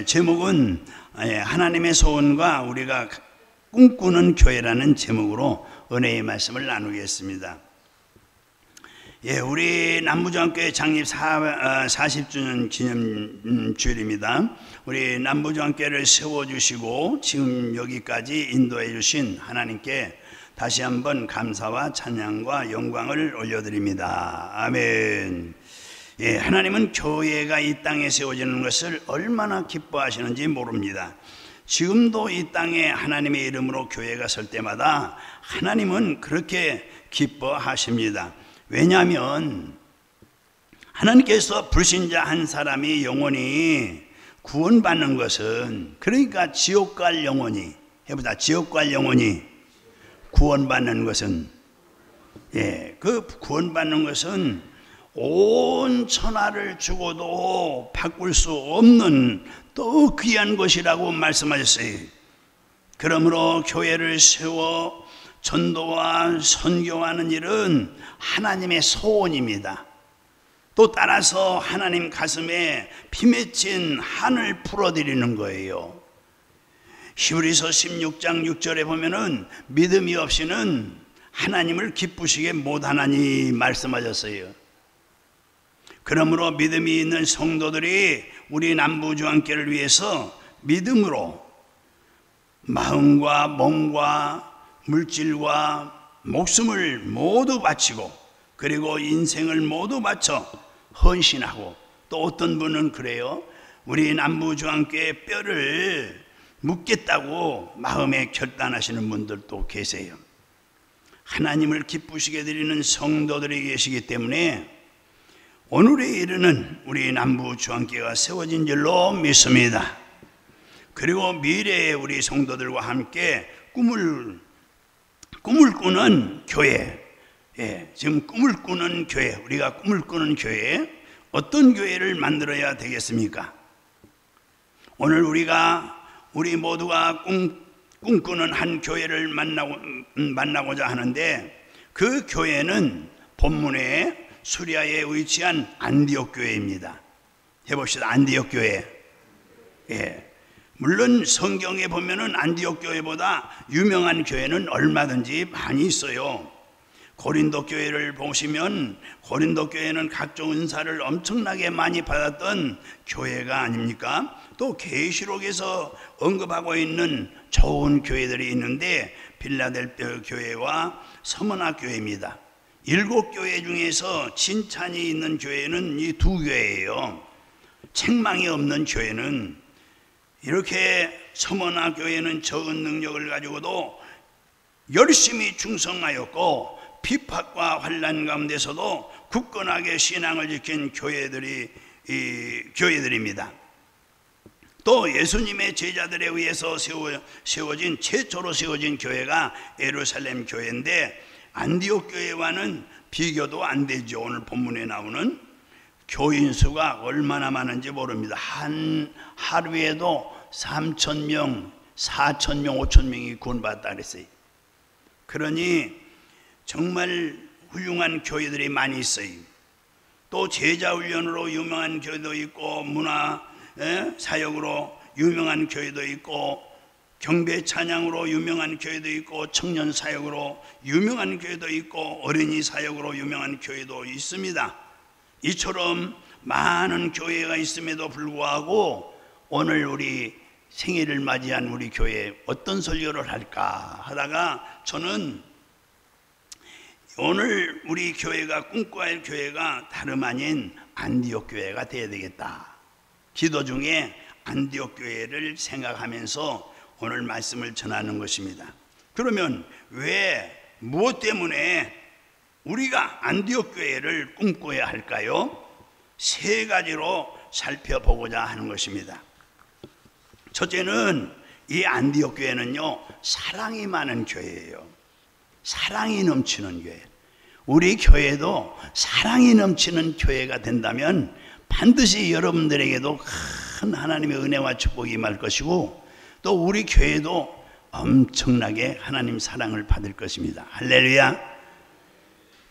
제목은 하나님의 소원과 우리가 꿈꾸는 교회라는 제목으로 은혜의 말씀을 나누겠습니다. 우리 남부중앙교회 창립 40주년 기념주일입니다. 우리 남부중앙교회를 세워주시고 지금 여기까지 인도해 주신 하나님께 다시 한번 감사와 찬양과 영광을 올려드립니다. 아멘. 하나님은 교회가 이 땅에 세워지는 것을 얼마나 기뻐하시는지 모릅니다. 지금도 이 땅에 하나님의 이름으로 교회가 설 때마다 하나님은 그렇게 기뻐하십니다. 왜냐하면 하나님께서 불신자 한 사람이 영원히 구원받는 것은, 그러니까 지옥 갈 영혼이, 해보자, 지옥 갈 영혼이 구원받는 것은, 그 구원받는 것은 온 천하를 주고도 바꿀 수 없는 또 귀한 것이라고 말씀하셨어요. 그러므로 교회를 세워 전도와 선교하는 일은 하나님의 소원입니다. 또 따라서 하나님 가슴에 피 맺힌 한을 풀어드리는 거예요. 히브리서 16장 6절에 보면은 믿음이 없이는 하나님을 기쁘시게 못하나니 말씀하셨어요. 그러므로 믿음이 있는 성도들이 우리 남부중앙교회를 위해서 믿음으로 마음과 몸과 물질과 목숨을 모두 바치고, 그리고 인생을 모두 바쳐 헌신하고, 또 어떤 분은 그래요, 우리 남부중앙교회 뼈를 묻겠다고 마음에 결단하시는 분들도 계세요. 하나님을 기쁘시게 드리는 성도들이 계시기 때문에 오늘에 이르는 우리 남부중앙교회가 세워진 줄로 믿습니다. 그리고 미래의 우리 성도들과 함께 꿈을 꾸는 교회, 지금 꿈을 꾸는 교회, 우리가 꿈을 꾸는 교회, 어떤 교회를 만들어야 되겠습니까? 오늘 우리 모두가 꿈꾸는 한 교회를 만나고자 하는데, 그 교회는 본문에 수리아에 위치한 안디옥 교회입니다. 해봅시다. 안디옥 교회. 물론 성경에 보면은 안디옥 교회보다 유명한 교회는 얼마든지 많이 있어요. 고린도 교회를 보시면 고린도 교회는 각종 은사를 엄청나게 많이 받았던 교회가 아닙니까? 또 계시록에서 언급하고 있는 좋은 교회들이 있는데 빌라델피아 교회와 서머나 교회입니다. 7교회 중에서 칭찬이 있는 교회는 이 2교회예요. 책망이 없는 교회는, 이렇게 서머나 교회는 적은 능력을 가지고도 열심히 충성하였고 핍박과 환난 가운데서도 굳건하게 신앙을 지킨 교회들입니다. 또 예수님의 제자들에 의해서 최초로 세워진 교회가 예루살렘 교회인데, 안디옥 교회와는 비교도 안 되죠. 오늘 본문에 나오는 교인 수가 얼마나 많은지 모릅니다. 하루에도 3,000명, 4,000명, 5,000명이 구원받았다 그랬어요. 그러니 정말 훌륭한 교회들이 많이 있어요. 또 제자훈련으로 유명한 교회도 있고, 문화 사역으로 유명한 교회도 있고, 경배 찬양으로 유명한 교회도 있고, 청년 사역으로 유명한 교회도 있고, 어린이 사역으로 유명한 교회도 있습니다. 이처럼 많은 교회가 있음에도 불구하고 오늘 우리 생일을 맞이한 우리 교회에 어떤 설교를 할까 하다가, 저는 오늘 우리 교회가 꿈꿔야 할 교회가 다름 아닌 안디옥 교회가 되어야 되겠다. 기도 중에 안디옥 교회를 생각하면서 오늘 말씀을 전하는 것입니다. 그러면 무엇 때문에 우리가 안디옥 교회를 꿈꿔야 할까요? 3가지로 살펴보고자 하는 것입니다. 첫째는 이 안디옥 교회는요, 사랑이 많은 교회예요. 사랑이 넘치는 교회. 우리 교회도 사랑이 넘치는 교회가 된다면 반드시 여러분들에게도 큰 하나님의 은혜와 축복이 임할 것이고, 또 우리 교회도 엄청나게 하나님 사랑을 받을 것입니다. 할렐루야.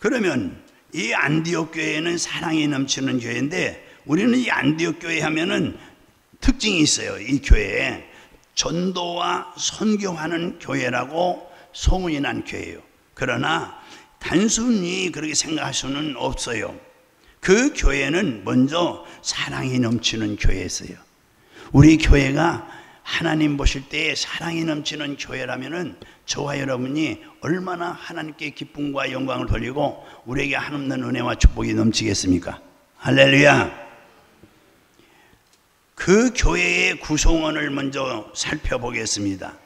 그러면 이 안디옥 교회는 사랑이 넘치는 교회인데, 우리는 이 안디옥 교회 하면은 특징이 있어요. 이 교회에 전도와 선교하는 교회라고 소문이 난 교회예요. 그러나 단순히 그렇게 생각할 수는 없어요. 그 교회는 먼저 사랑이 넘치는 교회였어요. 우리 교회가 하나님 보실 때 사랑이 넘치는 교회라면은 저와 여러분이 얼마나 하나님께 기쁨과 영광을 돌리고 우리에게 한없는 은혜와 축복이 넘치겠습니까? 할렐루야. 그 교회의 구성원을 먼저 살펴보겠습니다.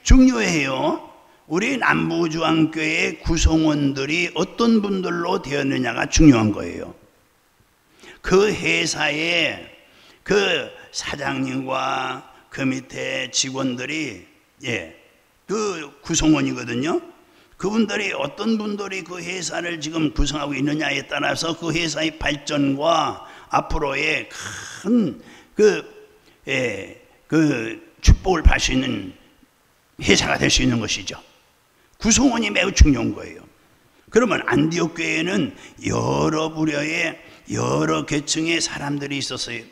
중요해요. 우리 남부주안교회의 구성원들이 어떤 분들로 되었느냐가 중요한 거예요. 그 회사의 그 사장님과 그 밑에 직원들이 그 구성원이거든요. 그분들이 어떤 분들이 그 회사를 지금 구성하고 있느냐에 따라서 그 회사의 발전과 앞으로의 큰 축복을 받을 수 있는 회사가 될 수 있는 것이죠. 구성원이 매우 중요한 거예요. 그러면 안디옥 교회에는 여러 부류의 여러 계층의 사람들이 있었어요.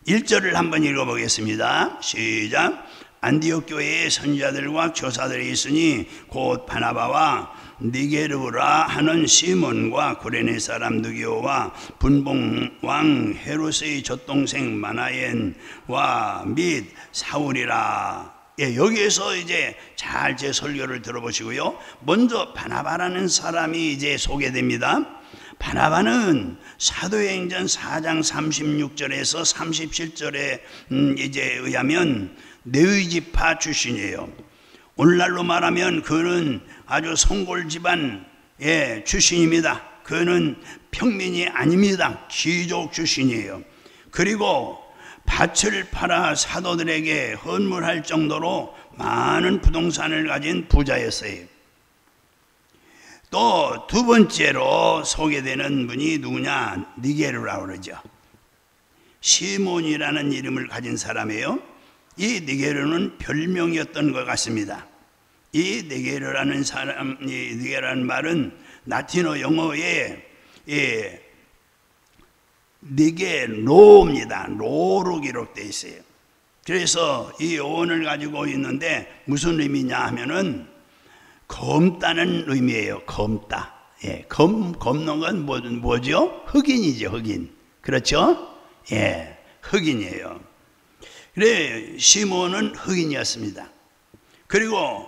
1절을 한번 읽어보겠습니다. 시작. 안디옥 교회의 선지자들과 교사들이 있으니 곧 바나바와 니게르라 하는 시몬과 구레네 사람 느기오와 분봉왕 헤롯의 젖동생 마나엔과 및 사울이라. 여기에서 이제 잘 제 설교를 들어보시고요. 먼저 바나바라는 사람이 이제 소개됩니다. 바나바는 사도행전 4장 36절에서 37절에 이제 의하면 레위지파 출신이에요. 오늘날로 말하면 그는 아주 성골 집안 출신입니다. 그는 평민이 아닙니다. 귀족 출신이에요. 그리고 밭을 팔아 사도들에게 헌물할 정도로 많은 부동산을 가진 부자였어요. 또 두 번째로 소개되는 분이 누구냐? 니게르라고 그러죠. 시몬이라는 이름을 가진 사람이에요. 이 니게르는 별명이었던 것 같습니다. 이 니게르라는 사람, 이 니게르라는 말은 라틴어 영어에 니게로입니다. 로로 기록되어 있어요. 그래서 이 어원을 가지고 있는데 무슨 의미냐 하면은 검다는 의미예요. 검다. 검는 건 뭐죠? 흑인이죠. 흑인. 그렇죠? 흑인이에요. 그래, 시몬은 흑인이었습니다. 그리고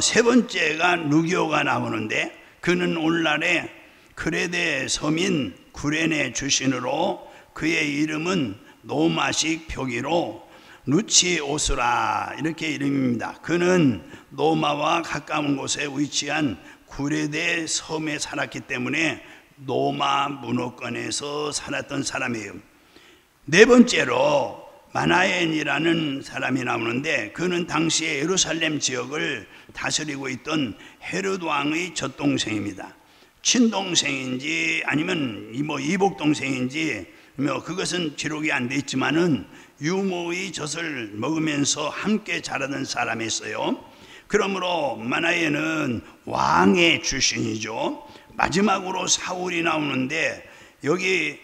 세 번째가 누기오가 나오는데 그는 오늘날의 크레데 서민 구레네 출신으로 그의 이름은 노마식 표기로 누치오스라 이렇게 이름입니다. 그는 노마와 가까운 곳에 위치한 구레데 섬에 살았기 때문에 노마 문호권에서 살았던 사람이에요. 네 번째로 마나엔이라는 사람이 나오는데 그는 당시에 예루살렘 지역을 다스리고 있던 헤롯 왕의 젖동생입니다. 친동생인지 아니면 이복동생인지 그것은 기록이 안 돼 있지만은 유모의 젖을 먹으면서 함께 자라던 사람이었어요. 그러므로 마나엔은 왕의 출신이죠. 마지막으로 사울이 나오는데 여기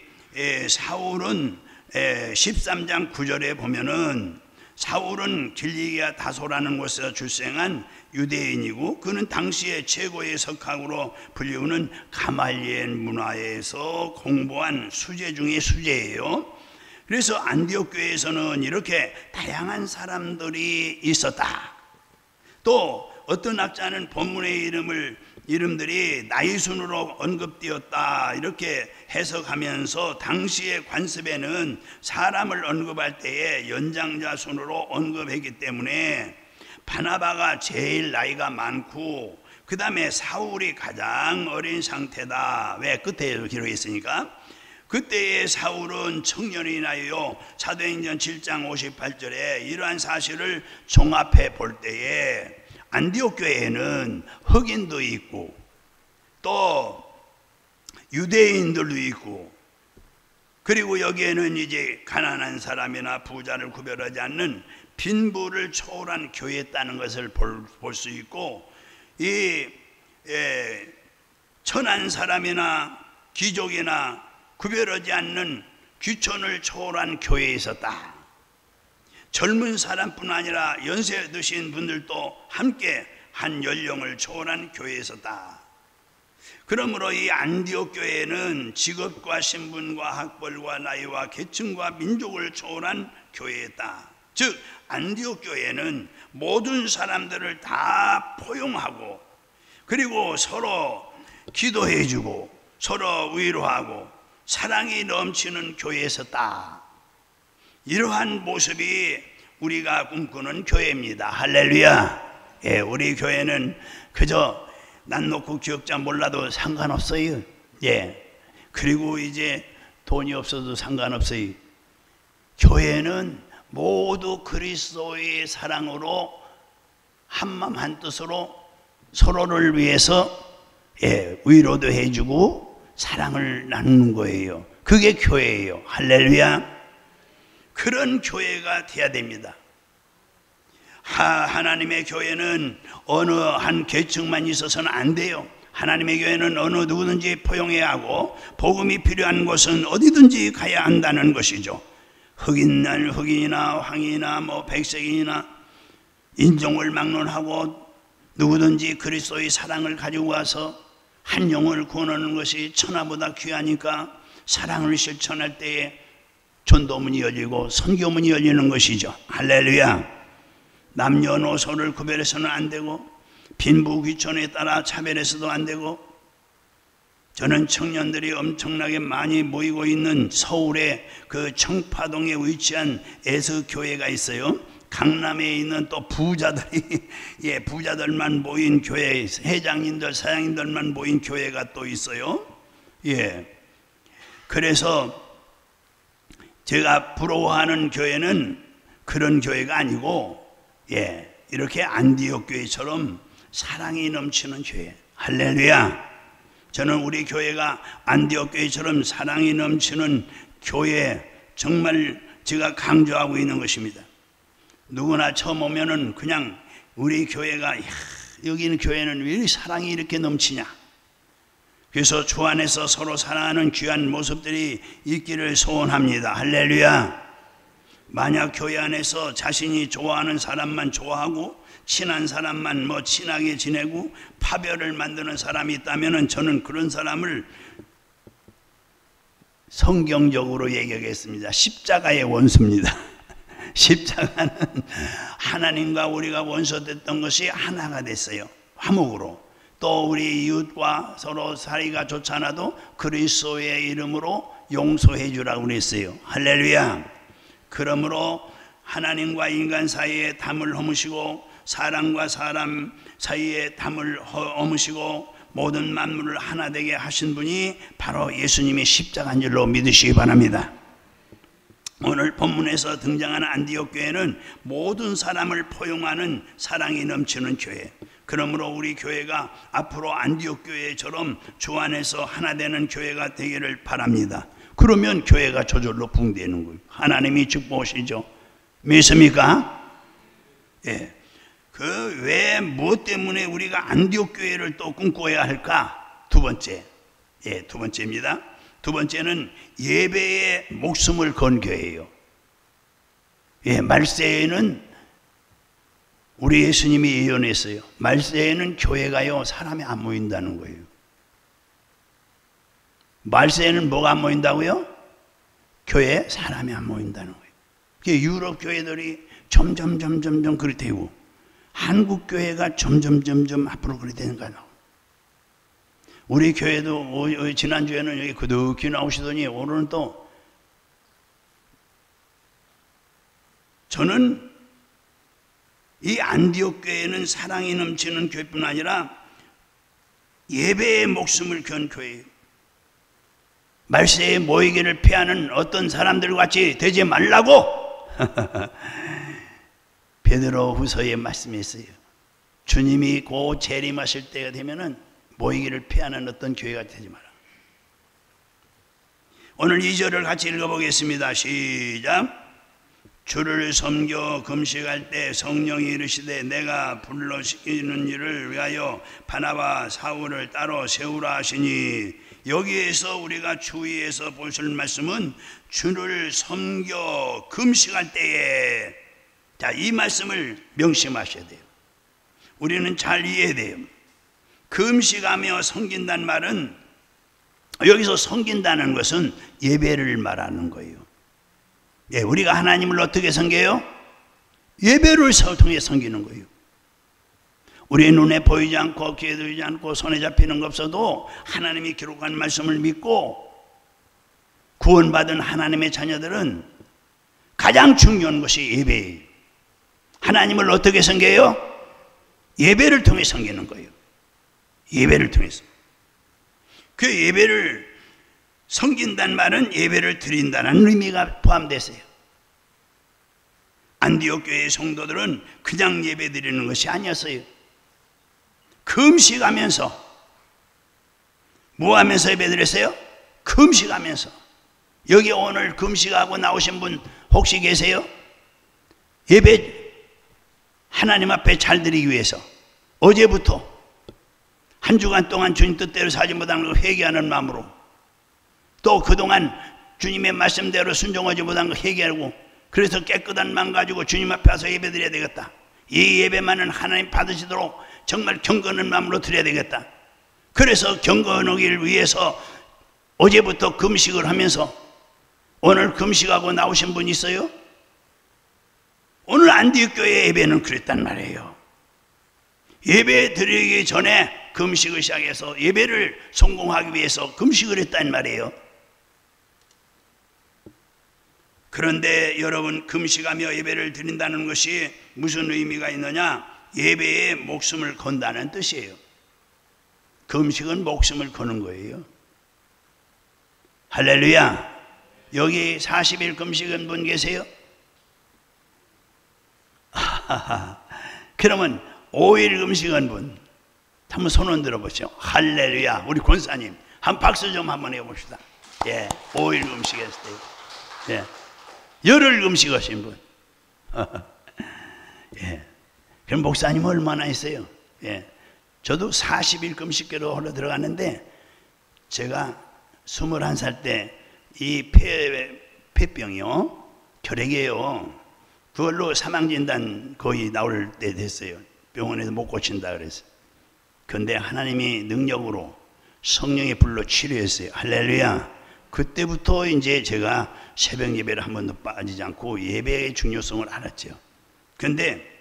사울은 13장 9절에 보면은 사울은 길리기아 다소라는 곳에서 출생한 유대인이고 그는 당시의 최고의 석학으로 불리우는 가말리엘 문화에서 공부한 수재 중의 수재예요. 그래서 안디옥 교회에서는 이렇게 다양한 사람들이 있었다. 또 어떤 학자는 본문의 이름들이 나이 순으로 언급되었다 이렇게 해석하면서 당시의 관습에는 사람을 언급할 때에 연장자 순으로 언급했기 때문에 바나바가 제일 나이가 많고 그 다음에 사울이 가장 어린 상태다. 왜? 끝에 기록했으니까. 그때의 사울은 청년이 나이요. 사도행전 7장 58절에 이러한 사실을 종합해 볼 때에 안디옥 교회에는 흑인도 있고 또 유대인들도 있고 그리고 여기에는 이제 가난한 사람이나 부자를 구별하지 않는 빈부를 초월한 교회였다는 것을 볼 수 있고 이 천한 사람이나 귀족이나 구별하지 않는 귀천을 초월한 교회에 있었다. 젊은 사람뿐 아니라 연세 드신 분들도 함께 한 연령을 초월한 교회에 있었다. 그러므로 이 안디옥 교회는 직업과 신분과 학벌과 나이와 계층과 민족을 초월한 교회였다. 즉 안디옥 교회는 모든 사람들을 다 포용하고 그리고 서로 기도해주고 서로 위로하고 사랑이 넘치는 교회에 있었다. 이러한 모습이 우리가 꿈꾸는 교회입니다. 할렐루야. 예, 우리 교회는 그저 난 놓고 기억자 몰라도 상관없어요. 예. 그리고 이제 돈이 없어도 상관없어요. 교회는 모두 그리스도의 사랑으로 한마음 한뜻으로 서로를 위해서 위로도 해주고 사랑을 나누는 거예요. 그게 교회예요. 할렐루야. 그런 교회가 돼야 됩니다. 하나님의 교회는 어느 한 계층만 있어서는 안 돼요. 하나님의 교회는 어느 누구든지 포용해야 하고 복음이 필요한 곳은 어디든지 가야 한다는 것이죠. 흑인이나 황인이나 백색인이나 인종을 막론하고 누구든지 그리스도의 사랑을 가지고 와서 한 영혼을 구원하는 것이 천하보다 귀하니까 사랑을 실천할 때에 전도문이 열리고 선교문이 열리는 것이죠. 할렐루야. 남녀노소를 구별해서는 안 되고 빈부귀천에 따라 차별해서도 안 되고 저는 청년들이 엄청나게 많이 모이고 있는 서울의 그 청파동에 위치한 에스교회가 있어요. 강남에 있는 또 부자들이 부자들만 모인 교회, 회장님들, 사장님들만 모인 교회가 또 있어요. 그래서 제가 부러워하는 교회는 그런 교회가 아니고 이렇게 안디옥 교회처럼 사랑이 넘치는 교회. 할렐루야. 저는 우리 교회가 안디옥 교회처럼 사랑이 넘치는 교회 정말 제가 강조하고 있는 것입니다. 누구나 처음 오면은 그냥 우리 교회가 여기 있는 교회는 왜 사랑이 이렇게 넘치냐. 그래서 주 안에서 서로 사랑하는 귀한 모습들이 있기를 소원합니다. 할렐루야. 만약 교회 안에서 자신이 좋아하는 사람만 좋아하고 친한 사람만 친하게 지내고 파별을 만드는 사람이 있다면 저는 그런 사람을 성경적으로 얘기하겠습니다. 십자가의 원수입니다. 십자가는 하나님과 우리가 원수됐던 것이 하나가 됐어요. 화목으로. 또 우리 이웃과 서로 사이가 좋지 않아도 그리스도의 이름으로 용서해 주라고 그랬어요. 할렐루야. 그러므로 하나님과 인간 사이에 담을 허무시고 사람과 사람 사이에 담을 허무시고 모든 만물을 하나 되게 하신 분이 바로 예수님의 십자가인 줄로 믿으시기 바랍니다. 오늘 본문에서 등장하는 안디옥 교회는 모든 사람을 포용하는 사랑이 넘치는 교회. 그러므로 우리 교회가 앞으로 안디옥 교회처럼 주 안에서 하나 되는 교회가 되기를 바랍니다. 그러면 교회가 저절로 붕대는 거예요. 하나님이 축복하시죠. 믿습니까? 왜 무엇 때문에 우리가 안디옥 교회를 또 꿈꿔야 할까? 두 번째. 두 번째입니다. 두 번째는 예배에 목숨을 건 교회예요. 말세에는 우리 예수님이 예언했어요. 말세에는 교회가요 사람이 안 모인다는 거예요. 말세에는 뭐가 안 모인다고요? 교회에 사람이 안 모인다는 거예요. 유럽 교회들이 점점 그렇게 되고 한국 교회가 점점 앞으로 그렇게 되는 거예요. 우리 교회도 지난주에는 여기 그득히 나오시더니 오늘은 또 저는 이 안디옥 교회는 사랑이 넘치는 교회뿐 아니라 예배에 목숨을 건 교회예요. 말세에 모이기를 피하는 어떤 사람들 같이 되지 말라고 베드로 후서에 말씀했어요. 주님이 곧 재림하실 때가 되면은 모이기를 피하는 어떤 교회가 되지 마라. 오늘 2절을 같이 읽어보겠습니다. 시작. 주를 섬겨 금식할 때 성령이 이르시되 내가 불러시키는 일을 위하여 바나바 사울을 따로 세우라 하시니 여기에서 우리가 주의해서 보실 말씀은 주를 섬겨 금식할 때에, 자, 이 말씀을 명심하셔야 돼요. 우리는 잘 이해해야 돼요. 금식하며 섬긴다는 말은, 여기서 섬긴다는 것은 예배를 말하는 거예요. 예, 우리가 하나님을 어떻게 섬겨요? 예배를 통해 섬기는 거예요. 우리 눈에 보이지 않고 귀에 들리지 않고 손에 잡히는 것 없어도 하나님이 기록한 말씀을 믿고 구원받은 하나님의 자녀들은 가장 중요한 것이 예배예요. 하나님을 어떻게 섬겨요? 예배를 통해 섬기는 거예요. 예배를 통해서. 그 예배를 섬긴다는 말은 예배를 드린다는 의미가 포함되어 있어요. 안디옥 교회의 성도들은 그냥 예배 드리는 것이 아니었어요. 금식하면서, 뭐 하면서 예배 드렸어요? 금식하면서. 여기 오늘 금식하고 나오신 분 혹시 계세요? 예배 하나님 앞에 잘 드리기 위해서 어제부터 한 주간 동안 주님 뜻대로 살지 못한 걸 회개하는 마음으로, 또 그동안 주님의 말씀대로 순종하지 못한 걸 회개하고, 그래서 깨끗한 마음 가지고 주님 앞에 와서 예배 드려야 되겠다. 이 예배만은 하나님 받으시도록 정말 경건한 마음으로 드려야 되겠다. 그래서 경건하기를 위해서 어제부터 금식을 하면서 오늘 금식하고 나오신 분 있어요? 오늘 안디옥 교회 예배는 그랬단 말이에요. 예배 드리기 전에 금식을 시작해서 예배를 성공하기 위해서 금식을 했단 말이에요. 그런데 여러분, 금식하며 예배를 드린다는 것이 무슨 의미가 있느냐? 예배에 목숨을 건다는 뜻이에요. 금식은 목숨을 거는 거예요. 할렐루야. 여기 40일 금식한 분 계세요? 그러면 5일 금식한 분 한번 손 흔들어 보시죠. 할렐루야. 우리 권사님 한 박수 좀 한번 해봅시다. 예, 5일 금식했을 때요. 예, 열흘 금식하신 분. 예, 그럼 목사님 얼마나 했어요? 예, 저도 40일 금식계로 흘러 들어갔는데, 제가 21살 때 이 폐병이요, 결핵이에요. 그걸로 사망진단 거의 나올 때 됐어요. 병원에서 못 고친다 그래서. 그런데 하나님이 능력으로 성령의 불로 치료했어요. 할렐루야. 그때부터 이제 제가 새벽 예배를 한 번도 빠지지 않고 예배의 중요성을 알았죠. 그런데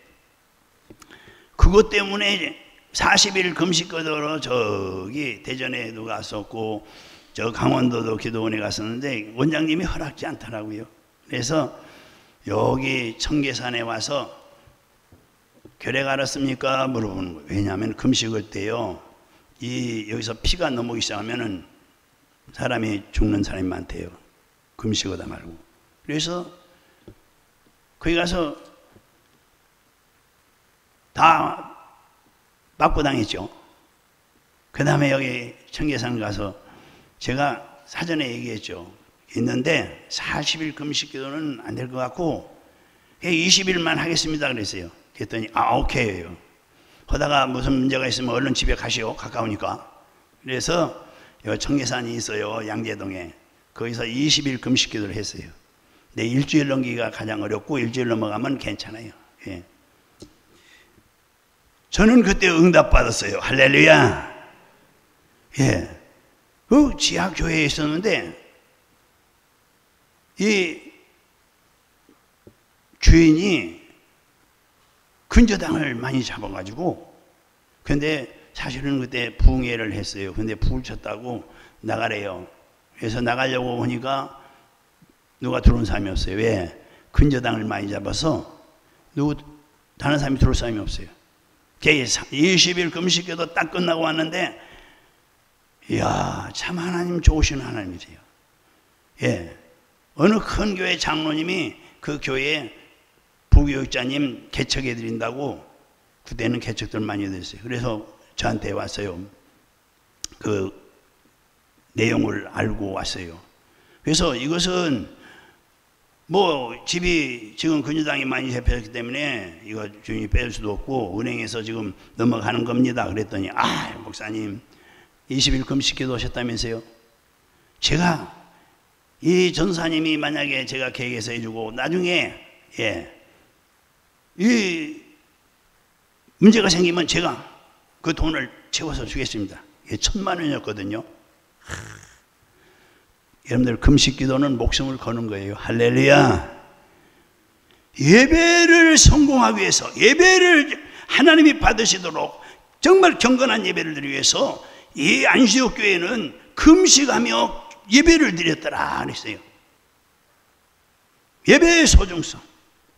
그것 때문에 40일 금식거더러 저기 대전에도 갔었고 저 강원도도 기도원에 갔었는데 원장님이 허락지 않더라고요. 그래서 여기 청계산에 와서 결핵 알았습니까? 물어보는 거예요. 왜냐하면 금식을 때요, 여기서 피가 넘어오기 시작하면은 사람이 죽는 사람이 많대요. 금식하다 말고. 그래서 거기 가서 다 맞고 당했죠. 그 다음에 여기 청계산 가서 제가 사전에 얘기했죠. 있는데 40일 금식 기도는 안 될 것 같고 20일만 하겠습니다 그랬어요. 그랬더니 오케이요. 하다가 무슨 문제가 있으면 얼른 집에 가시오. 가까우니까. 그래서 여기 청계산이 있어요. 양재동에. 거기서 20일 금식 기도를 했어요. 근데 일주일 넘기기가 가장 어렵고 일주일 넘어가면 괜찮아요. 예. 저는 그때 응답받았어요. 할렐루야. 예. 그 지하교회에 있었는데 이 주인이 근저당을 많이 잡아가지고, 근데 사실은 그때 부흥회를 했어요. 근데 불 쳤다고 나가래요. 그래서 나가려고 보니까 누가 들어온 사람이 없어요. 왜? 근저당을 많이 잡아서 다른 사람이 들어올 사람이 없어요. 20일 금식기도 딱 끝나고 왔는데, 이야, 참 하나님 좋으신 하나님이세요. 예. 어느 큰 교회 장로님이 그 교회에 부교육자님 개척해 드린다고, 그때는 개척들 많이 됐어요. 그래서 저한테 왔어요. 그 내용을 알고 왔어요. 그래서 이것은 뭐 집이 지금 근저당이 많이 잡혔기 때문에 이거 주인이 뺄 수도 없고 은행에서 지금 넘어가는 겁니다. 그랬더니 목사님 20일 금식 기도하셨다면서요. 제가 이 전사님이 만약에 제가 계획해서 해주고 나중에 이 문제가 생기면 제가 그 돈을 채워서 주겠습니다. 이게 1,000만 원이었거든요. 여러분들 금식 기도는 목숨을 거는 거예요. 할렐루야. 예배를 성공하기 위해서, 예배를 하나님이 받으시도록 정말 경건한 예배를 드리기 위해서 이 안시옥 교회는 금식하며 예배를 드렸더라 그랬어요. 예배의 소중성,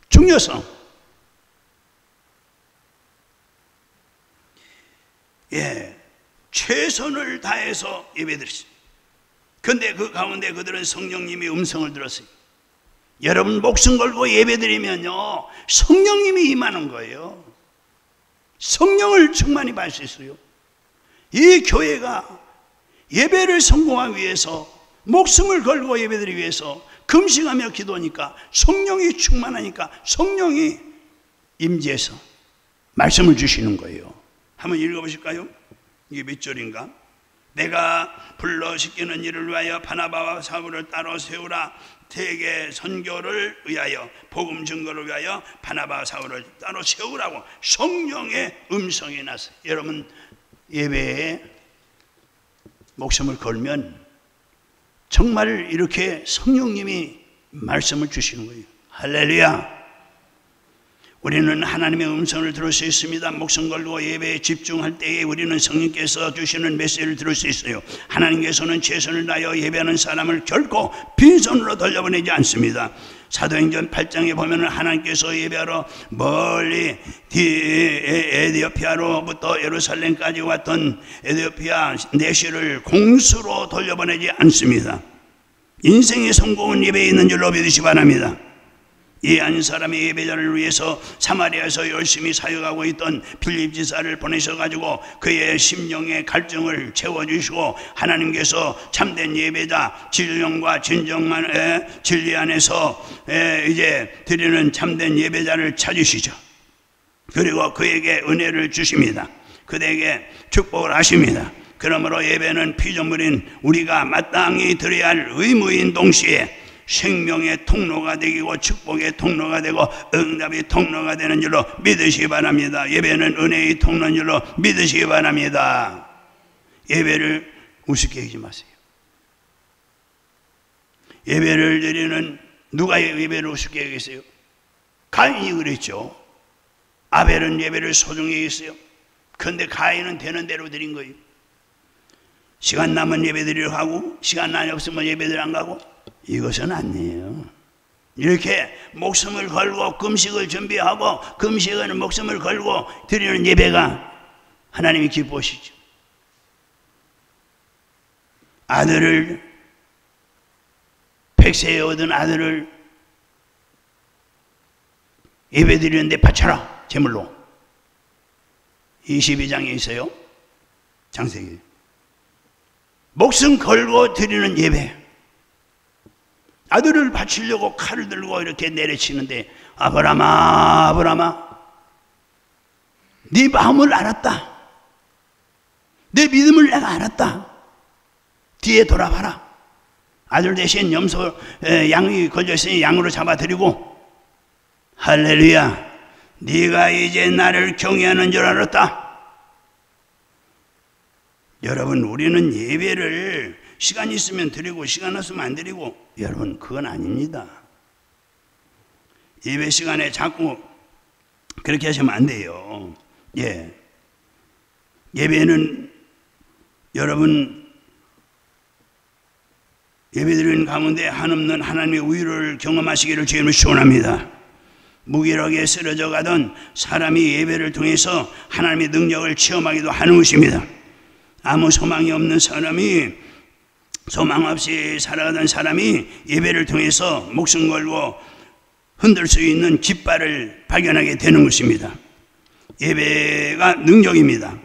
중요성. 최선을 다해서 예배 드렸어요. 그런데 그 가운데 그들은 성령님의 음성을 들었어요. 여러분 목숨 걸고 예배 드리면요, 성령님이 임하는 거예요. 성령을 충만히 받을 수 있어요. 이 교회가 예배를 성공하기 위해서, 목숨을 걸고 예배드리기 위해서 금식하며 기도하니까 성령이 충만하니까 성령이 임재해서 말씀을 주시는 거예요. 한번 읽어보실까요? 이게 몇 절인가? 내가 불러 시키는 일을 위하여 바나바와 사울을 따로 세우라. 대개 선교를 위하여, 복음 증거를 위하여 바나바와 사울을 따로 세우라고 성령의 음성이 났어요. 여러분 예배에 목숨을 걸면 정말 이렇게 성령님이 말씀을 주시는 거예요. 할렐루야. 우리는 하나님의 음성을 들을 수 있습니다. 목숨 걸고 예배에 집중할 때에 우리는 성령께서 주시는 메시지를 들을 수 있어요. 하나님께서는 최선을 다하여 예배하는 사람을 결코 빈손으로 돌려보내지 않습니다. 사도행전 8장에 보면 하나님께서 예배하러 멀리 에디오피아로부터 예루살렘까지 왔던 에디오피아 내시를 공수로 돌려보내지 않습니다. 인생의 성공은 예배에 있는 줄로 믿으시 바랍니다. 이 한 사람의 예배자를 위해서 사마리아에서 열심히 사역하고 있던 빌립 지사를 보내셔가지고 그의 심령의 갈증을 채워주시고 하나님께서 참된 예배자, 진령과 진정만의 진리 안에서 이제 드리는 참된 예배자를 찾으시죠. 그리고 그에게 은혜를 주십니다. 그에게 축복을 하십니다. 그러므로 예배는 피조물인 우리가 마땅히 드려야 할 의무인 동시에 생명의 통로가 되고 축복의 통로가 되고 응답의 통로가 되는 줄로 믿으시기 바랍니다. 예배는 은혜의 통로인 줄로 믿으시기 바랍니다. 예배를 우습게 여기지 마세요. 예배를 드리는, 누가 예배를 우습게 여기겠어요? 가인이 그랬죠. 아벨은 예배를 소중히 여겼어요. 그런데 가인은 되는 대로 드린 거예요. 시간 나면 예배 드리려고 하고 시간 없으면 예배들 안 가고, 이것은 아니에요. 이렇게 목숨을 걸고 금식을 준비하고 금식은 목숨을 걸고 드리는 예배가 하나님이 기뻐하시죠. 아들을, 백세에 얻은 아들을 예배 드리는데 바쳐라, 제물로. 22장에 있어요. 창세기. 목숨 걸고 드리는 예배. 아들을 바치려고 칼을 들고 이렇게 내려치는데, 아브라함아, 아브라함아, 네 마음을 알았다. 내 믿음을 내가 알았다. 뒤에 돌아봐라. 아들 대신 염소, 양이 걸려있으니 양으로 잡아드리고, 할렐루야, 네가 이제 나를 경외하는 줄 알았다. 여러분, 우리는 예배를 시간이 있으면 드리고 시간 없으면 안 드리고, 여러분 그건 아닙니다. 예배 시간에 자꾸 그렇게 하시면 안 돼요. 예배는 여러분 예배드리는 가운데 한없는 하나님의 우위를 경험하시기를 주님을 축원합니다. 무기력에 쓰러져 가던 사람이 예배를 통해서 하나님의 능력을 체험하기도 하는 것입니다. 아무 소망이 없는 사람이, 소망 없이 살아가던 사람이 예배를 통해서 목숨 걸고 흔들 수 있는 깃발을 발견하게 되는 것입니다. 예배가 능력입니다.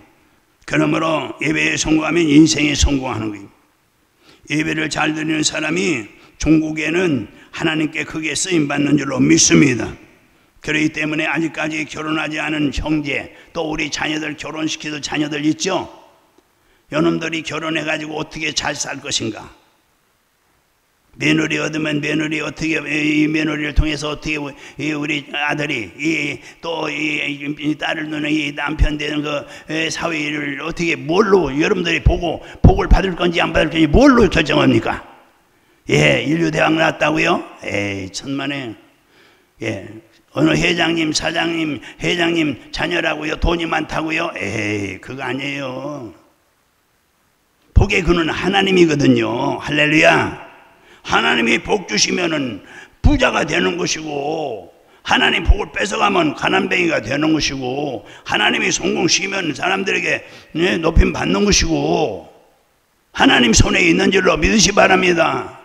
그러므로 예배에 성공하면 인생에 성공하는 거예요. 예배를 잘 드리는 사람이 종국에는 하나님께 크게 쓰임받는 줄로 믿습니다. 그렇기 때문에 아직까지 결혼하지 않은 형제, 또 우리 자녀들 결혼시키던 자녀들 있죠? 요놈들이 결혼해가지고 어떻게 잘 살 것인가? 며느리 얻으면 며느리 어떻게, 이 며느리를 통해서 어떻게 우리 아들이 또 이 딸을 두는 이 남편 되는 그 사위를 어떻게 뭘로 여러분들이 보고 복을 받을 건지 안 받을 건지 뭘로 결정합니까? 예, 인류대학 나왔다고요? 에이, 천만에. 예, 어느 회장님, 사장님, 회장님 자녀라고요? 돈이 많다고요? 에이, 그거 아니에요. 복의 근원은 하나님이거든요. 할렐루야. 하나님이 복 주시면은 부자가 되는 것이고, 하나님 복을 뺏어가면 가난뱅이가 되는 것이고, 하나님이 성공시키면 사람들에게 높임 받는 것이고, 하나님 손에 있는 줄로 믿으시 바랍니다.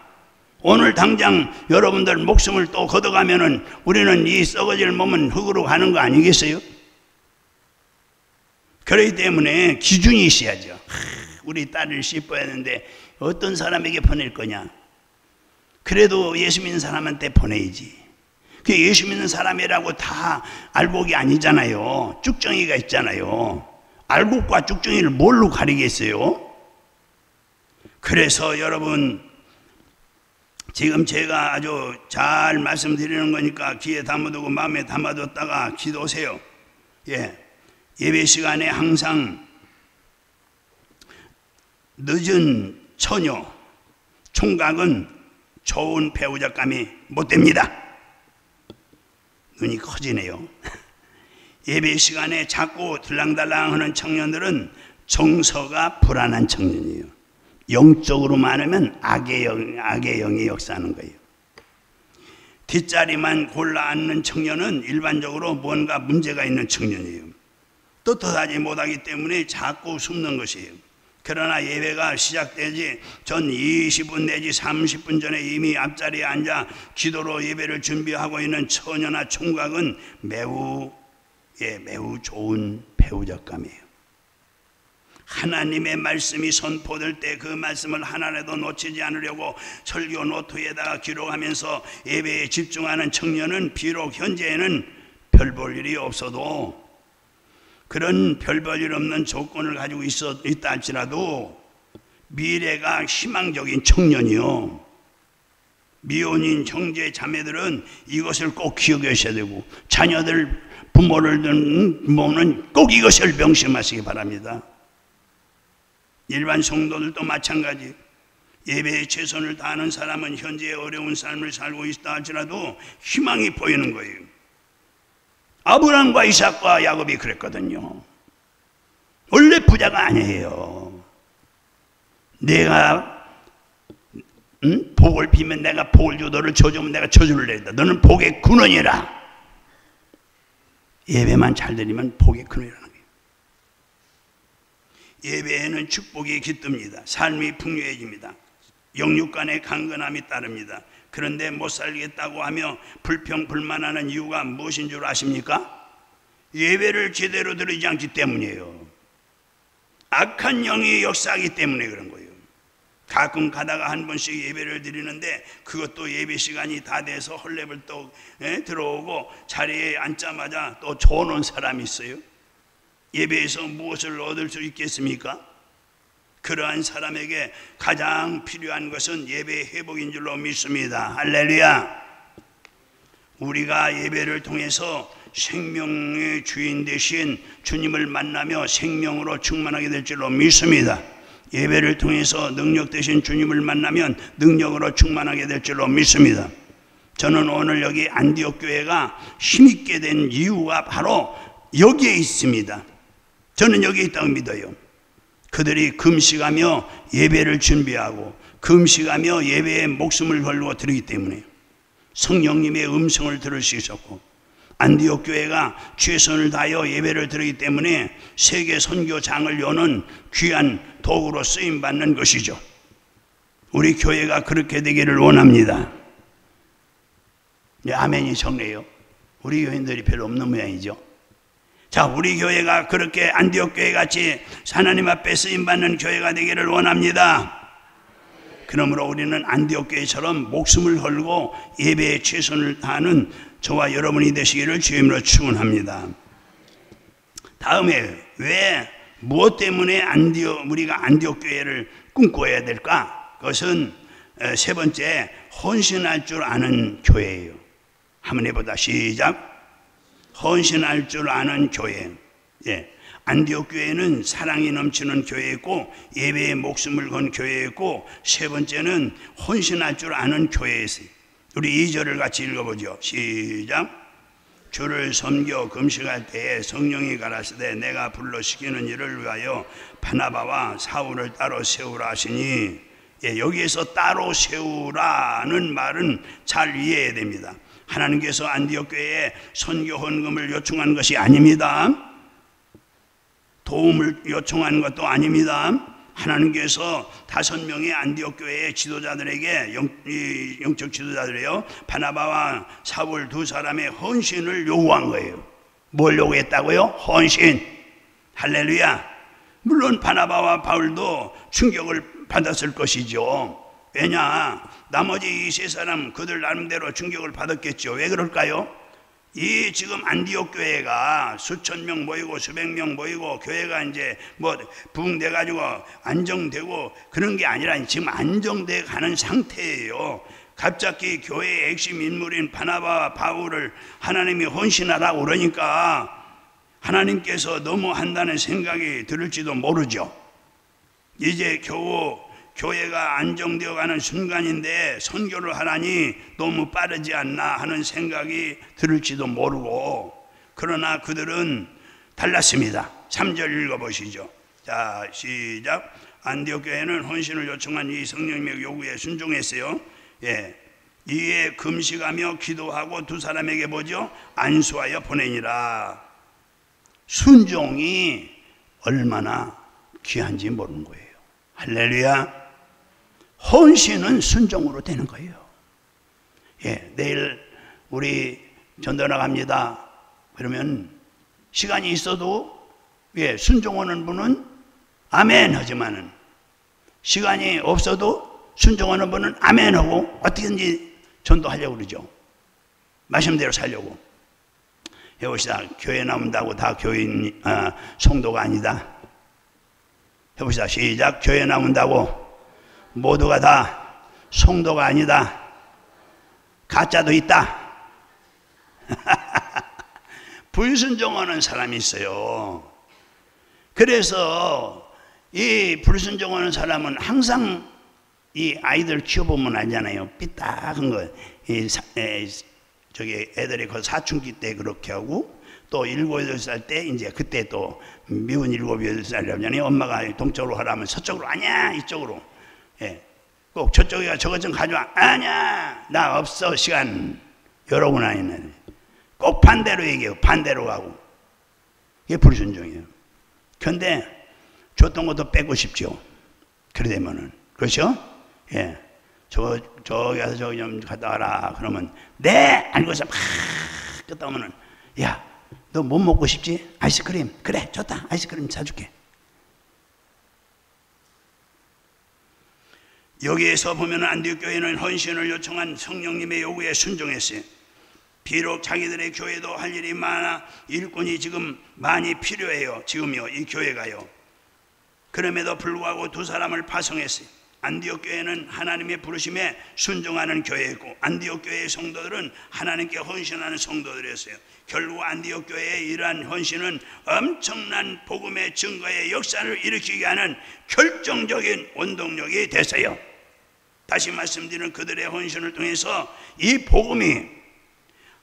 오늘 당장 여러분들 목숨을 또 걷어가면은 우리는 이 썩어질 몸은 흙으로 가는 거 아니겠어요? 그렇기 때문에 기준이 있어야죠. 우리 딸을 씹어야 하는데 어떤 사람에게 보낼 거냐? 그래도 예수 믿는 사람한테 보내야지. 그 예수 믿는 사람이라고 다 알곡이 아니잖아요. 쭉정이가 있잖아요. 알곡과 쭉정이를 뭘로 가리겠어요? 그래서 여러분, 지금 제가 아주 잘 말씀드리는 거니까 귀에 담아두고 마음에 담아뒀다가 기도하세요. 예, 예배 시간에 항상 늦은 처녀 총각은 좋은 배우자감이 못 됩니다. 눈이 커지네요. 예배 시간에 자꾸 들랑달랑하는 청년들은 정서가 불안한 청년이에요. 영적으로 말하면 악의 영이 역사하는 거예요. 뒷자리만 골라 앉는 청년은 일반적으로 뭔가 문제가 있는 청년이에요. 떳떳하지 못하기 때문에 자꾸 숨는 것이에요. 그러나 예배가 시작되지 전 20분 내지 30분 전에 이미 앞자리에 앉아 기도로 예배를 준비하고 있는 처녀나 총각은 매우 좋은 배우자감이에요. 하나님의 말씀이 선포될 때 그 말씀을 하나라도 놓치지 않으려고 설교 노트에다가 기록하면서 예배에 집중하는 청년은 비록 현재에는 별 볼 일이 없어도, 그런 별 볼 일 없는 조건을 가지고 있다 할지라도 미래가 희망적인 청년이요, 미혼인 형제 자매들은 이것을 꼭 기억하셔야 되고, 자녀들 부모를 둔 부모는 꼭 이것을 명심하시기 바랍니다. 일반 성도들도 마찬가지. 예배에 최선을 다하는 사람은 현재 어려운 삶을 살고 있다 할지라도 희망이 보이는 거예요. 아브라함과 이삭과 야곱이 그랬거든요. 원래 부자가 아니에요. 내가 복을 빌면 내가 복을 주, 너를 저주면 내가 저주를 내린다. 너는 복의 근원이라. 예배만 잘 드리면 복의 근원이라는 거예요. 예배에는 축복이 깃듭니다. 삶이 풍요해집니다. 영육간의 강건함이 따릅니다. 그런데 못 살겠다고 하며 불평불만하는 이유가 무엇인 줄 아십니까? 예배를 제대로 드리지 않기 때문이에요. 악한 영이 역사하기 때문에 그런 거예요. 가끔 가다가 한 번씩 예배를 드리는데 그것도 예배 시간이 다 돼서 헐레벌떡 들어오고 자리에 앉자마자 또 조는 사람이 있어요. 예배에서 무엇을 얻을 수 있겠습니까? 그러한 사람에게 가장 필요한 것은 예배의 회복인 줄로 믿습니다. 할렐루야. 우리가 예배를 통해서 생명의 주인 되신 주님을 만나며 생명으로 충만하게 될 줄로 믿습니다. 예배를 통해서 능력 되신 주님을 만나면 능력으로 충만하게 될 줄로 믿습니다. 저는 오늘 여기 안디옥 교회가 힘있게 된 이유가 바로 여기에 있습니다. 저는 여기에 있다고 믿어요. 그들이 금식하며 예배를 준비하고 금식하며 예배에 목숨을 걸고 드리기 때문에 성령님의 음성을 들을 수 있었고, 안디옥 교회가 최선을 다하여 예배를 드리기 때문에 세계 선교장을 여는 귀한 도구로 쓰임받는 것이죠. 우리 교회가 그렇게 되기를 원합니다. 아멘이 적네요. 우리 교인들이 별로 없는 모양이죠. 자, 우리 교회가 그렇게 안디옥 교회 같이 하나님 앞에 쓰임받는 교회가 되기를 원합니다. 그러므로 우리는 안디옥 교회처럼 목숨을 걸고 예배에 최선을 다하는 저와 여러분이 되시기를 주님으로 축원합니다. 다음에 왜 무엇 때문에 우리가 안디옥 교회를 꿈꿔야 될까? 그것은 세 번째, 헌신할 줄 아는 교회예요. 한번 해보자. 시작. 헌신할 줄 아는 교회. 예. 안디옥 교회는 사랑이 넘치는 교회였고, 예배에 목숨을 건 교회였고, 세 번째는 헌신할 줄 아는 교회였어요. 우리 2절을 같이 읽어보죠. 시작. 주를 섬겨 금식할 때에 성령이 가라사대 내가 불러 시키는 일을 위하여 바나바와 사울을 따로 세우라 하시니, 예, 여기에서 따로 세우라는 말은 잘 이해해야 됩니다. 하나님께서 안디옥 교회에 선교 헌금을 요청한 것이 아닙니다. 도움을 요청한 것도 아닙니다. 하나님께서 5명의 안디옥 교회의 지도자들에게, 영적 지도자들이요, 바나바와 사울 2사람의 헌신을 요구한 거예요. 뭘 요구했다고요? 헌신. 할렐루야. 물론 바나바와 바울도 충격을 받았을 것이죠. 왜냐? 나머지 이 3사람 그들 나름대로 충격을 받았겠죠. 왜 그럴까요? 이 지금 안디옥 교회가 수천 명 모이고 수백 명 모이고 교회가 이제 뭐 부흥돼 가지고 안정되고 그런 게 아니라 지금 안정돼 가는 상태예요. 갑자기 교회의 핵심 인물인 바나바와 바울을 하나님이 헌신하라고 그러니까 하나님께서 너무 한다는 생각이 들을지도 모르죠. 이제 겨우 교회가 안정되어 가는 순간인데 선교를 하라니 너무 빠르지 않나 하는 생각이 들을지도 모르고, 그러나 그들은 달랐습니다. 3절 읽어보시죠. 자, 시작. 안디옥 교회는 헌신을 요청한 이 성령님의 요구에 순종했어요. 예, 이에 금식하며 기도하고 2사람에게 뭐죠? 안수하여 보내니라. 순종이 얼마나 귀한지 모르는 거예요. 할렐루야. 헌신은 순종으로 되는 거예요. 예, 내일 우리 전도 나갑니다. 그러면 시간이 있어도, 예, 순종하는 분은 아멘 하지만은, 시간이 없어도 순종하는 분은 아멘 하고 어떻게든지 전도하려고 그러죠. 말씀대로 살려고. 해봅시다. 교회 나온다고 다 교인, 성도가 아니다. 해봅시다. 시작. 교회 나온다고 모두가 다 성도가 아니다. 가짜도 있다. 불순종하는 사람이 있어요. 그래서 이 불순종하는 사람은 항상 이 아이들 키워보면 알잖아요. 삐딱한 거. 저기 애들이 그 사춘기 때 그렇게 하고, 또 7, 8살 때 이제 그때 또 미운 7, 8살이라잖아요. 엄마가 동쪽으로 하라면 서쪽으로, 아니야 이쪽으로. 예, 꼭 저쪽이가 저것 좀 가져와. 아니야 나 없어 시간. 여러 분 아니네. 꼭 반대로 얘기해요. 반대로 가고. 이게 불순종이에요. 근데 줬던 것도 빼고 싶죠. 그래 되면은. 그렇죠? 예. 저기 가서 저기 좀 갔다 와라. 그러면 네! 알고서 막 갔다 오면은, 야, 너 뭐 먹고 싶지? 아이스크림. 그래, 좋다. 아이스크림 사줄게. 여기에서 보면 안디옥 교회는 헌신을 요청한 성령님의 요구에 순종했어요. 비록 자기들의 교회도 할 일이 많아 일꾼이 지금 많이 필요해요. 지금요, 이 교회가요. 그럼에도 불구하고 2사람을 파송했어요. 안디옥 교회는 하나님의 부르심에 순종하는 교회였고, 안디옥 교회의 성도들은 하나님께 헌신하는 성도들이었어요. 결국 안디옥 교회의 이러한 헌신은 엄청난 복음의 증거의 역사를 일으키게 하는 결정적인 원동력이 됐어요. 다시 말씀드리는 그들의 헌신을 통해서 이 복음이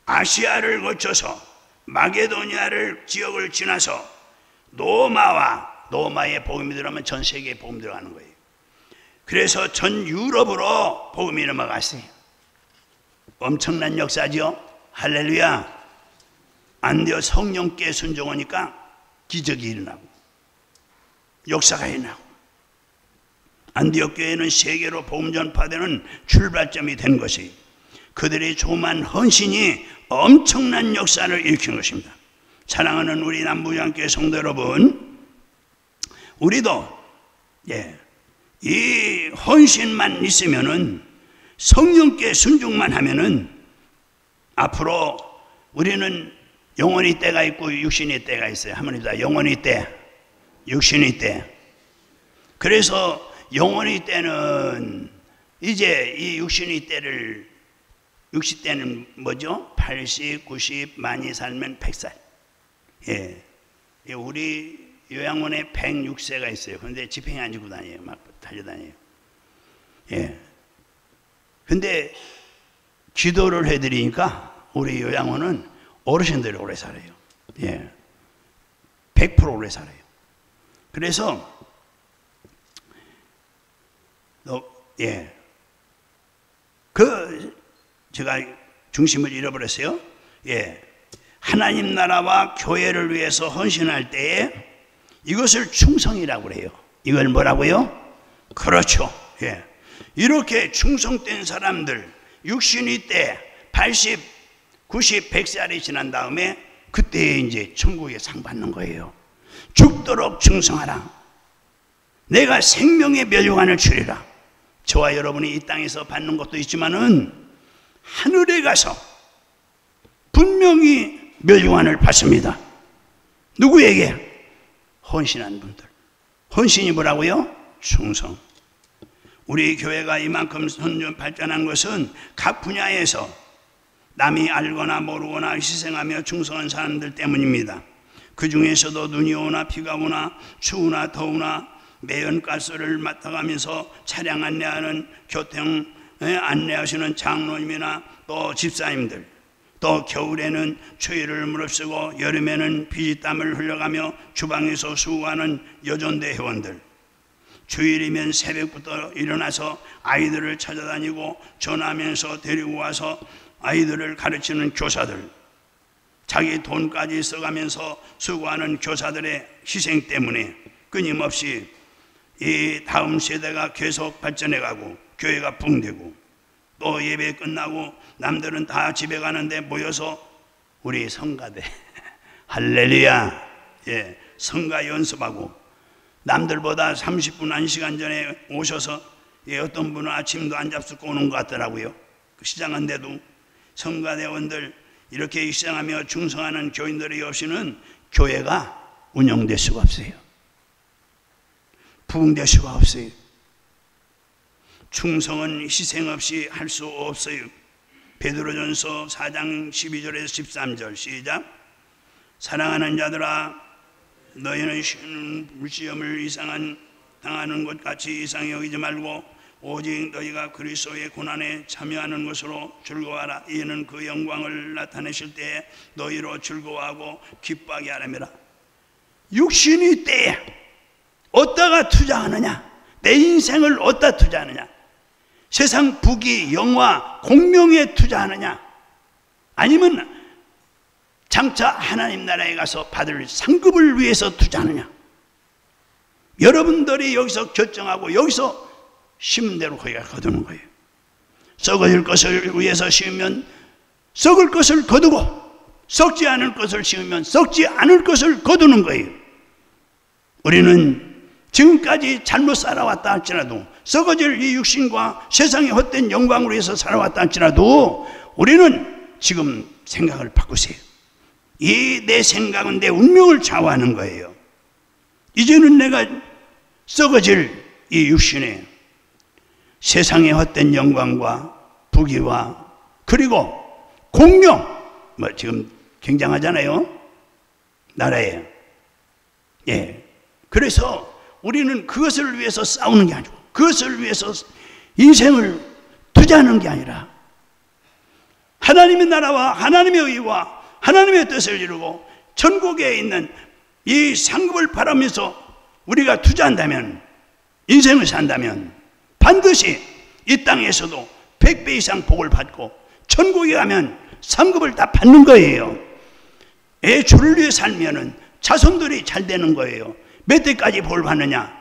아시아를 거쳐서 마게도니아를 지역을 지나서 노마의 복음이 들어가면 전 세계에 복음이 들어가는 거예요. 그래서 전 유럽으로 복음이 넘어갔어요. 엄청난 역사죠. 할렐루야. 안디옥 성령께 순종하니까 기적이 일어나고 역사가 일어나고, 안디옥 교회는 세계로 복음 전파되는 출발점이 된 것이 그들의 조그만 헌신이 엄청난 역사를 일으킨 것입니다. 사랑하는 우리 남부장교회 성도 여러분, 우리도 이 헌신만 있으면은, 성령께 순종만 하면은 앞으로 우리는 영원히 때가 있고 육신의 때가 있어요. 한번 해보자. 영원히 때, 육신의 때. 그래서 영혼의 때는 이제 이 육신의 때를, 60대는 뭐죠? 80, 90, 많이 살면 100살. 예. 우리 요양원에 106세가 있어요. 그런데 지팽이 안 지고 다녀요. 막 달려다녀요. 예. 근데 기도를 해드리니까 우리 요양원은 어르신들이 오래 살아요. 예. 100% 오래 살아요. 그래서, 예. 제가 중심을 잃어버렸어요. 예. 하나님 나라와 교회를 위해서 헌신할 때에 이것을 충성이라고 그래요. 이걸 뭐라고요? 그렇죠. 예. 이렇게 충성된 사람들, 육신의 때 80, 90, 100살이 지난 다음에 그때 이제 천국에 상 받는 거예요. 죽도록 충성하라. 내가 생명의 멸류관을 주리라. 저와 여러분이 이 땅에서 받는 것도 있지만은 하늘에 가서 분명히 멸류관을 받습니다. 누구에게? 헌신한 분들. 헌신이 뭐라고요? 충성. 우리 교회가 이만큼 선전 발전한 것은 각 분야에서 남이 알거나 모르거나 희생하며 충성한 사람들 때문입니다. 그 중에서도 눈이 오나 비가 오나 추우나 더우나 매연가스를 맡아가면서 차량 안내하는 교통 안내하시는 장로님이나 또 집사님들, 또 겨울에는 추위를 무릅쓰고 여름에는 피땀을 흘려가며 주방에서 수고하는 여전대 회원들, 주일이면 새벽부터 일어나서 아이들을 찾아다니고 전화하면서 데리고 와서 아이들을 가르치는 교사들, 자기 돈까지 써가면서 수고하는 교사들의 희생 때문에 끊임없이 이 다음 세대가 계속 발전해가고 교회가 붕대고, 또 예배 끝나고 남들은 다 집에 가는데 모여서 우리 성가대 할렐루야, 예, 성가 연습하고, 남들보다 30분 1시간 전에 오셔서, 예, 어떤 분은 아침도 안 잡수고 오는 것 같더라고요. 시장한데도 성가대원들 이렇게 희생하며 충성하는 교인들이 없이는 교회가 운영될 수가 없어요. 부흥될 수가 없어요. 충성은 희생 없이 할 수 없어요. 베드로전서 4장 12절에서 13절 시작. 사랑하는 자들아, 너희는 시험을 당하는 것 같이 이상히 여기지 말고 오직 너희가 그리스도의 고난에 참여하는 것으로 즐거워하라. 이는 그 영광을 나타내실 때에 너희로 즐거워하고 기뻐하게 하려니라. 육신의 때에 어디다가 투자하느냐? 내 인생을 어디다 투자하느냐? 세상 부귀, 영화, 공명에 투자하느냐? 아니면 장차 하나님 나라에 가서 받을 상급을 위해서 투자하느냐? 여러분들이 여기서 결정하고 여기서 심은 대로 거기가 거두는 거예요. 썩어질 것을 위해서 심으면 썩을 것을 거두고, 썩지 않을 것을 심으면 썩지 않을 것을 거두는 거예요. 우리는 지금까지 잘못 살아왔다 할지라도, 썩어질 이 육신과 세상의 헛된 영광으로 해서 살아왔다 할지라도 우리는 지금 생각을 바꾸세요. 이 내 생각은 내 운명을 좌우하는 거예요. 이제는 내가 썩어질 이 육신에 세상의 헛된 영광과 부귀와 그리고 공명, 뭐 지금 굉장하잖아요, 나라에. 예. 그래서 우리는 그것을 위해서 싸우는 게 아니고, 그것을 위해서 인생을 투자하는 게 아니라 하나님의 나라와 하나님의 의와 하나님의 뜻을 이루고 천국에 있는 이 상급을 바라면서 우리가 투자한다면, 인생을 산다면 반드시 이 땅에서도 100배 이상 복을 받고 천국에 가면 상급을 다 받는 거예요. 주를 위해 살면은 자손들이 잘 되는 거예요. 몇 대까지 복을 받느냐?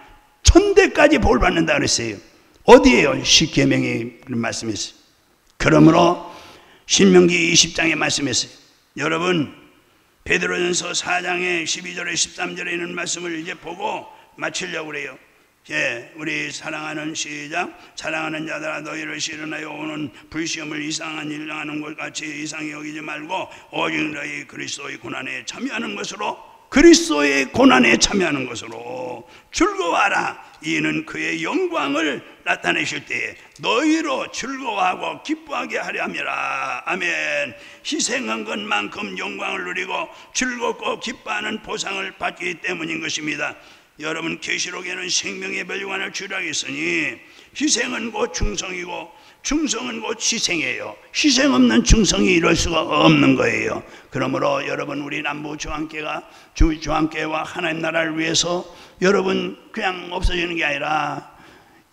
1000대까지 복을 받는다 그랬어요. 어디에요? 십계명의 말씀했어요. 그러므로 신명기 20장에 말씀했어요. 여러분, 베드로전서 4장의 12절에 13절에 있는 말씀을 이제 보고 마치려고 그래요. 예, 우리 사랑하는 시작. 사랑하는 자들아, 너희를 시련하여 오는 불시험을 이상한 일을 하는 것 같이 이상히 여기지 말고 오직 너희 그리스도의 고난에 참여하는 것으로 그리스도의 고난에 참여하는 것으로 즐거워하라. 이는 그의 영광을 나타내실 때에 너희로 즐거워하고 기뻐하게 하려 함이라. 아멘. 희생한 것만큼 영광을 누리고 즐겁고 기뻐하는 보상을 받기 때문인 것입니다. 여러분, 계시록에는 생명의 멸류관을 주라고 했으니 희생은 곧 충성이고 충성은 곧 희생이에요. 희생 없는 충성이 이럴 수가 없는 거예요. 그러므로 여러분, 우리 남부중앙교회가 중앙교회와 하나님 나라를 위해서 여러분 그냥 없어지는 게 아니라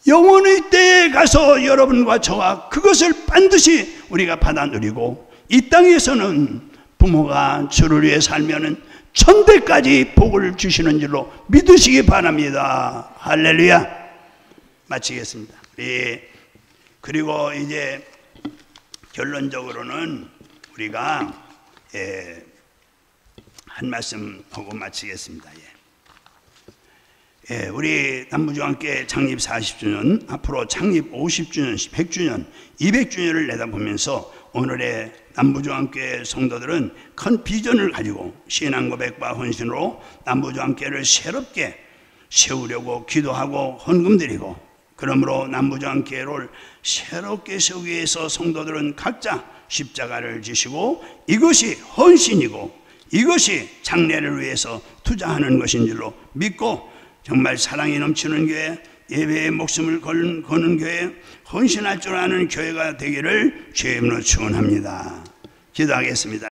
영원의 때에 가서 여러분과 저와 그것을 반드시 우리가 받아 누리고, 이 땅에서는 부모가 저를 위해 살면은 천대까지 복을 주시는 줄로 믿으시기 바랍니다. 할렐루야. 마치겠습니다. 예. 그리고 이제 결론적으로는 우리가 한 말씀 하고 마치겠습니다. 우리 남부중앙교회 창립 40주년, 앞으로 창립 50주년, 100주년, 200주년을 내다보면서 오늘의 남부중앙교회 성도들은 큰 비전을 가지고 신앙 고백과 헌신으로 남부중앙교회를 새롭게 세우려고 기도하고 헌금 드리고, 그러므로 남부중앙교회를 새롭게 세우기 위해서 성도들은 각자 십자가를 지시고 이것이 헌신이고 이것이 장래를 위해서 투자하는 것인 줄로 믿고, 정말 사랑이 넘치는 교회, 예배에 목숨을 거는 교회, 헌신할 줄 아는 교회가 되기를 주의 이름으로 축원합니다. 기도하겠습니다.